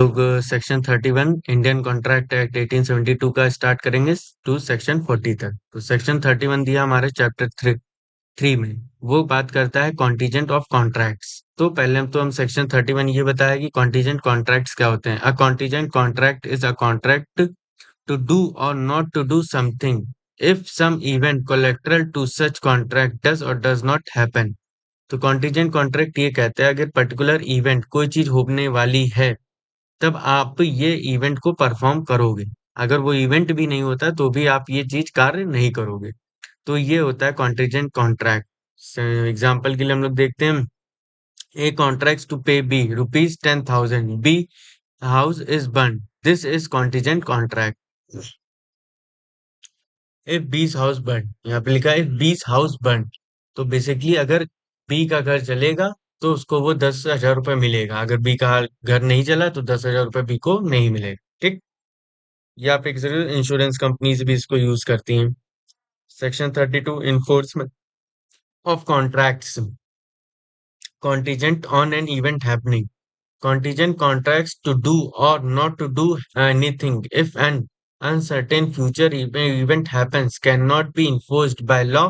लोग section 31 Indian contract act 1872 का start करेंगे टू सेक्शन 40 तक। तो सेक्शन 31 दिया हमारे चैप्टर थ्री में। वो बात करता है कॉन्टीजेंट ऑफ कॉन्ट्रैक्ट्स। तो पहले तो हम सेक्शन 31 ये बताया कि कॉन्टीजेंट कॉन्ट्रैक्ट्स क्या होते हैं। A contingent contract is a contract to do or not to do something if some event collateral to such contract does or does not happen. तो कॉन्टीजेंट कॉन्ट्रैक्ट ये कहता है अगर पर्टिकुलर इवेंट कोई चीज होने वाली है तब आप ये इवेंट को परफॉर्म करोगे। अगर वो इवेंट भी नहीं होता तो भी आप ये चीज कार्य नहीं करोगे। तो ये होता है कॉन्टीजेंट कॉन्ट्रैक्ट। एग्जाम्पल के लिए हम लोग देखते हैं a contract to pay B rupees 10,000 B house is burn this is contingent contract. If B's house burn यहाँ पे लिखा है इफ बीस हाउस बर्न। तो बेसिकली अगर बी का घर जलेगा तो उसको वो 10,000 रुपये मिलेगा। अगर बी का घर नहीं जला तो 10,000 रुपये बी को नहीं मिलेगा। ठीक। या फिर जरूर इंश्योरेंस कंपनीज भी इसको यूज करती हैं। Section 32 enforcement of contracts contingent on an event happening. Contingent contracts to do or not to do anything if an uncertain future event happens cannot be enforced by law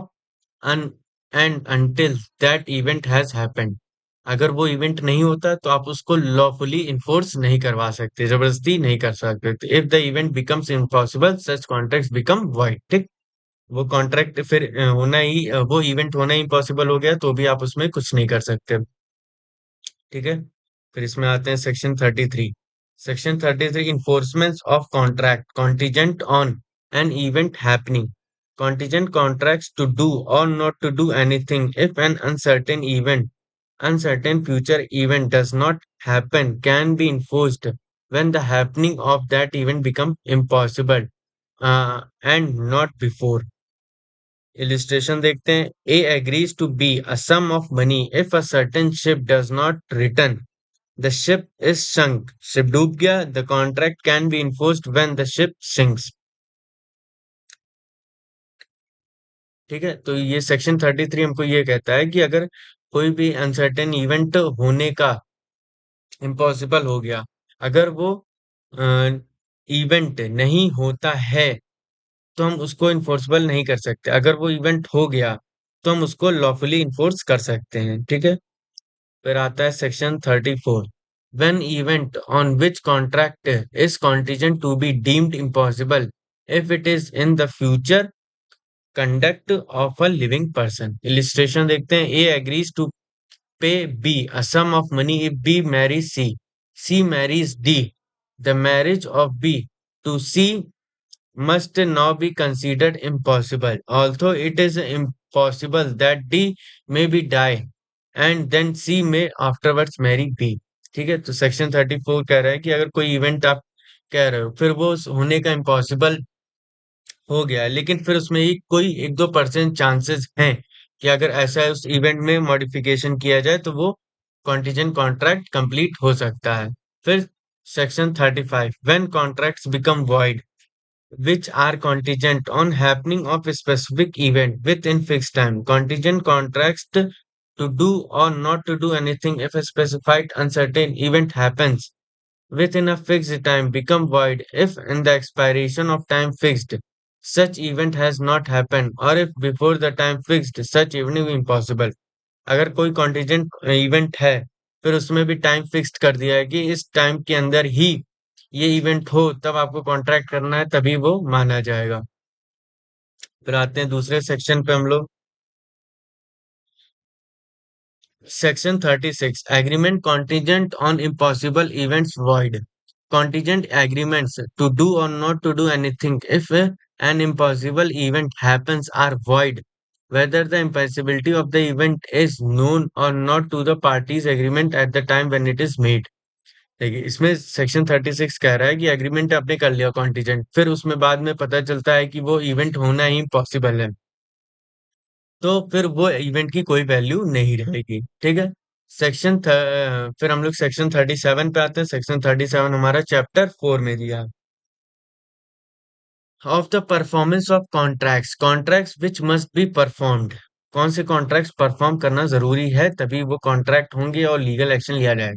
un- and until that event has happened. अगर वो event नहीं होता तो आप उसको lawfully enforce नहीं करवा सकते, जबरदस्ती नहीं कर सकते। If the event becomes impossible such contracts become wide. ठीक। वो कॉन्ट्रैक्ट फिर होना ही वो इवेंट होना ही इम्पॉसिबल हो गया तो भी आप उसमें कुछ नहीं कर सकते। ठीक है। फिर इसमें आते हैं section 33। Section 33 enforcement of contract contingent on an event happening. Contingent contracts to do or not to do anything if an uncertain future event does not happen can be enforced when the happening of that event become impossible and not before। Illustration देखते हैं। A agrees to be a sum of money if a certain ship does not return। The ship is sunk। Ship डूब गया। The contract can be enforced when the ship sinks। ठीक है। तो ये section 33 हमको ये कहता है कि अगर कोई भी अनसर्टेन इवेंट होने का इम्पॉसिबल हो गया, अगर वो इवेंट नहीं होता है तो हम उसको इन्फोर्सबल नहीं कर सकते। अगर वो इवेंट हो गया तो हम उसको लॉफुली इन्फोर्स कर सकते हैं। ठीक है। फिर आता है section 34। When event on which contract is contingent to be deemed impossible if it is in the future conduct of a living person। Illustration देखते हैं। A agrees to pay B a sum of money if B marries C। C marries D। The marriage of B to C must now be considered impossible, although it is impossible that D may be die and then C may afterwards marry B। ठीक है। तो section 34 कह रहा है कि अगर कोई event आप कह रहे हो फिर वो होने का इम्पॉसिबल हो गया है, लेकिन फिर उसमें ही कोई 1-2% चांसेस हैं कि अगर ऐसा उस इवेंट में मॉडिफिकेशन किया जाए तो वो कॉन्टीजेंट कॉन्ट्रैक्ट कंप्लीट हो सकता है। फिर section 35 when contracts become void which are contingent on happening of a specific event within fixed time। Contingent contracts to do or not to do anything if a specified uncertain event happens within a fixed time become void if in the expiration of time fixed such event has not happened or if before the time fixed such event is impossible। अगर कोई contingent event है फिर उसमें भी time fixed कर दिया है कि इस टाइम के अंदर ही ये इवेंट हो तब आपको कॉन्ट्रैक्ट करना है तभी वो माना जाएगा। फिर आते हैं दूसरे सेक्शन पे हम लोग। Section 36 agreement contingent on impossible events void. Contingent agreements to do or not to do anything if an impossible event happens are void whether the impossibility of the event is known or not to the parties agreement at the time when it is made। देखिए इसमें section 36 कह रहा है कि agreement आपने कर लिया contingent, फिर उसमें बाद में पता चलता है कि वो इवेंट होना ही पॉसिबल है तो फिर वो इवेंट की कोई वैल्यू नहीं रहेगी। ठीक है। फिर हम लोग सेक्शन 37 पे आते हैं। सेक्शन 37 हमारा चैप्टर 4 में दिया है। Of the performance of contracts contracts which must be performed. कौन से कॉन्ट्रैक्ट्स परफॉर्म करना जरूरी है तभी वो कॉन्ट्रैक्ट होंगे और लीगल एक्शन लिया जाए।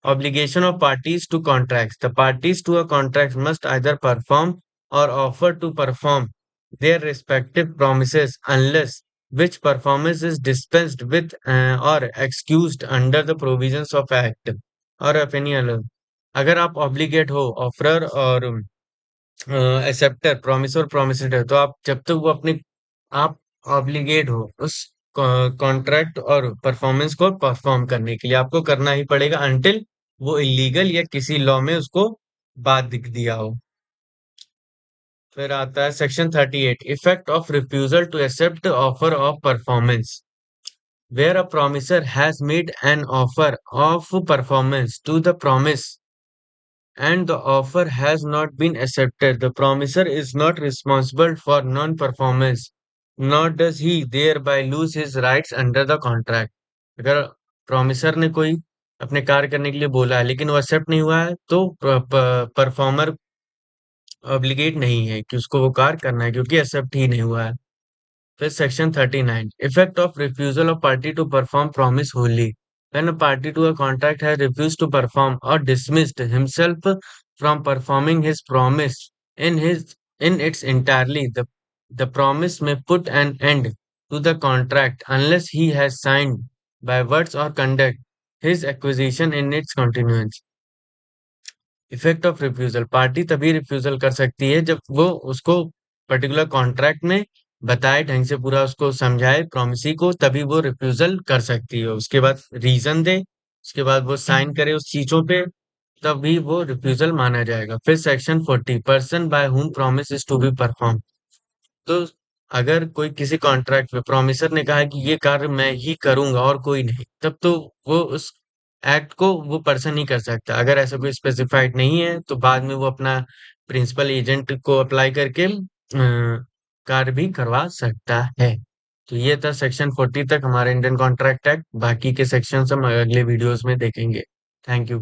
Obligation of parties to contracts. The parties to a contract must either perform or offer to perform their respective promises unless which performance is dispensed with or excused under the provisions of act or of any other. अगर आप obligate हो offeror और acceptor promise और promisor तो आप जब तक वो अपने आप ऑब्लिगेट हो उस कॉन्ट्रैक्ट और परफॉर्मेंस को परफॉर्म करने के लिए आपको करना ही पड़ेगा अनटिल वो इलीगल या किसी लॉ में उसको बाध दिया हो। फिर आता है section 38 effect of refusal to accept offer of performance where a promisor has made an offer of performance to the promise and the offer has not been accepted, the promiser is not responsible for non-performance, nor does he thereby lose his rights under the contract. अगर promiser ने कोई अपने कार्य करने के लिए बोला है लेकिन वो एक्सेप्ट नहीं हुआ है तो परफॉर्मर ऑब्लिगेट नहीं है कि उसको वो कार्य करना है क्योंकि एक्सेप्ट ही नहीं हुआ है। फिर section 39 effect of refusal of party to perform promise wholly when a party to a contract has refused to perform or dismissed himself from performing his promise in its entirely the promise may put an end to the contract unless he has signed by words or conduct his acquisition in its continuance। Effect of refusal party तभी refusal कर सकती है जब वो उसको particular contract में बताए ढंग से पूरा उसको समझाए प्रॉमिसी को तभी वो रिफ्यूजल कर सकती है उसके बाद रीजन दे उसके बाद वो साइन करे उस चीजों पे तभी वो रिफ्यूजल माना जाएगा। फिर section 40 person by whom promise is to be perform तो अगर कोई किसी कॉन्ट्रैक्ट में प्रोमिसर ने कहा है कि ये कार्य मैं ही करूंगा और कोई नहीं तब तो वो उस एक्ट को वो पर्सन ही कर सकता है। अगर ऐसा कोई स्पेसिफाइड नहीं है तो बाद में वो अपना प्रिंसिपल एजेंट को अप्लाई करके कार्य भी करवा सकता है। तो ये था सेक्शन 40 तक हमारे इंडियन कॉन्ट्रैक्ट एक्ट बाकी के सेक्शन हम अगले वीडियोस में देखेंगे। Thank you.